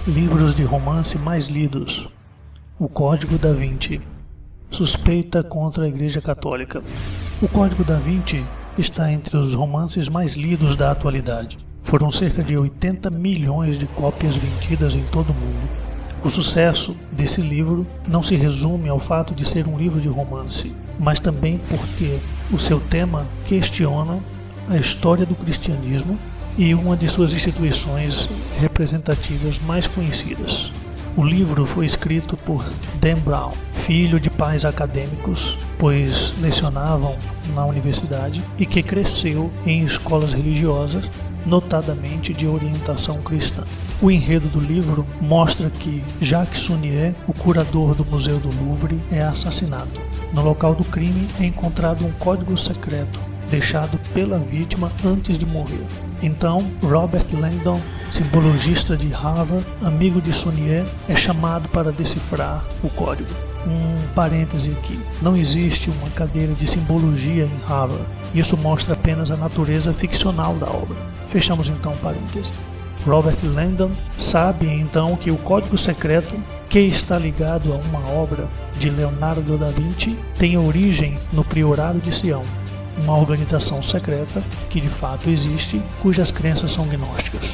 Livros de romance mais lidos. O Código da Vinci. Suspeita contra a Igreja Católica. O Código da Vinci está entre os romances mais lidos da atualidade. Foram cerca de 80 milhões de cópias vendidas em todo o mundo. O sucesso desse livro não se resume ao fato de ser um livro de romance, mas também porque o seu tema questiona a história do cristianismo e uma de suas instituições representativas mais conhecidas. O livro foi escrito por Dan Brown, filho de pais acadêmicos, pois lecionavam na universidade, e que cresceu em escolas religiosas, notadamente de orientação cristã. O enredo do livro mostra que Jacques Sonnier, o curador do Museu do Louvre, é assassinado. No local do crime é encontrado um código secreto deixado pela vítima antes de morrer. Então, Robert Langdon, simbologista de Harvard, amigo de Sonnier, é chamado para decifrar o código. Um parêntese aqui: não existe uma cadeira de simbologia em Harvard. Isso mostra apenas a natureza ficcional da obra. Fechamos então parêntese. Robert Langdon sabe então que o código secreto, que está ligado a uma obra de Leonardo da Vinci, tem origem no Priorado de Sião, uma organização secreta que de fato existe, cujas crenças são gnósticas.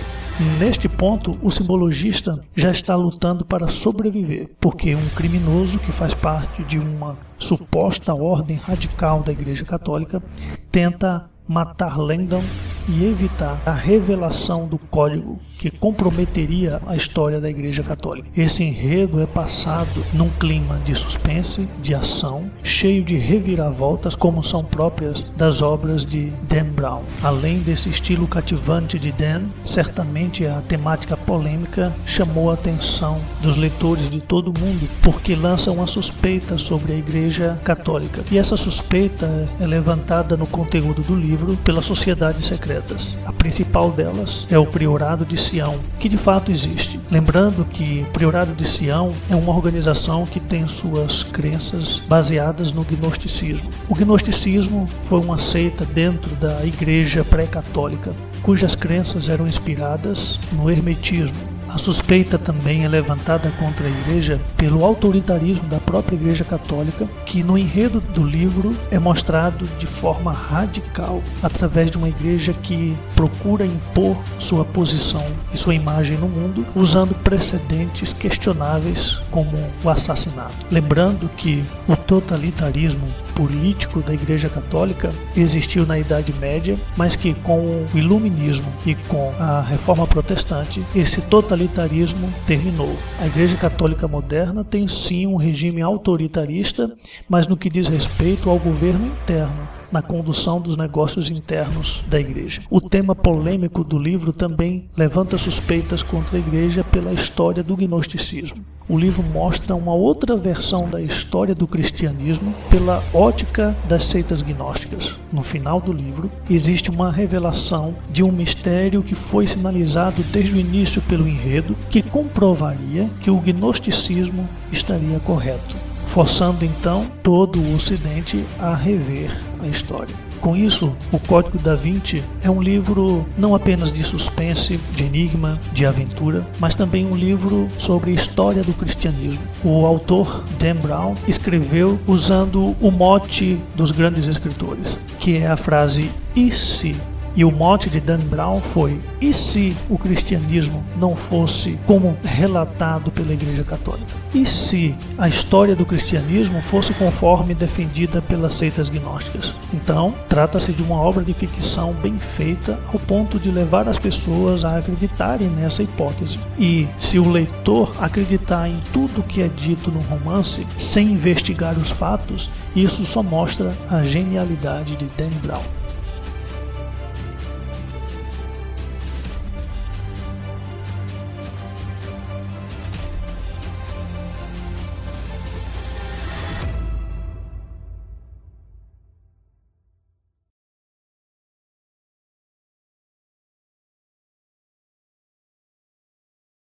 Neste ponto, o simbologista já está lutando para sobreviver, porque um criminoso que faz parte de uma suposta ordem radical da Igreja Católica tenta matar Langdon e evitar a revelação do código que comprometeria a história da Igreja Católica. Esse enredo é passado num clima de suspense, de ação, cheio de reviravoltas como são próprias das obras de Dan Brown. Além desse estilo cativante de Dan, certamente a temática polêmica chamou a atenção dos leitores de todo o mundo, porque lança uma suspeita sobre a Igreja Católica. E essa suspeita é levantada no conteúdo do livro pelas sociedades secretas. A principal delas é o Priorado de Sião, que de fato existe. Lembrando que o Priorado de Sião é uma organização que tem suas crenças baseadas no gnosticismo. O gnosticismo foi uma seita dentro da Igreja pré-católica, cujas crenças eram inspiradas no hermetismo. A suspeita também é levantada contra a Igreja pelo autoritarismo da própria Igreja Católica, que no enredo do livro é mostrado de forma radical, através de uma igreja que procura impor sua posição e sua imagem no mundo, usando precedentes questionáveis como o assassinato. Lembrando que o totalitarismo político da Igreja Católica existiu na Idade Média, mas que com o Iluminismo e com a Reforma Protestante, esse totalitarismo terminou. A Igreja Católica moderna tem sim um regime autoritarista, mas no que diz respeito ao governo interno, na condução dos negócios internos da Igreja. O tema polêmico do livro também levanta suspeitas contra a Igreja pela história do gnosticismo. O livro mostra uma outra versão da história do cristianismo pela ótica das seitas gnósticas. No final do livro, existe uma revelação de um mistério que foi sinalizado desde o início pelo enredo, que comprovaria que o gnosticismo estaria correto, forçando então todo o Ocidente a rever a história. Com isso, o Código da Vinci é um livro não apenas de suspense, de enigma, de aventura, mas também um livro sobre a história do cristianismo. O autor, Dan Brown, escreveu usando o mote dos grandes escritores, que é a frase "e se?". E o mote de Dan Brown foi: e se o cristianismo não fosse como relatado pela Igreja Católica? E se a história do cristianismo fosse conforme defendida pelas seitas gnósticas? Então, trata-se de uma obra de ficção bem feita ao ponto de levar as pessoas a acreditarem nessa hipótese. E se o leitor acreditar em tudo que é dito no romance, sem investigar os fatos, isso só mostra a genialidade de Dan Brown.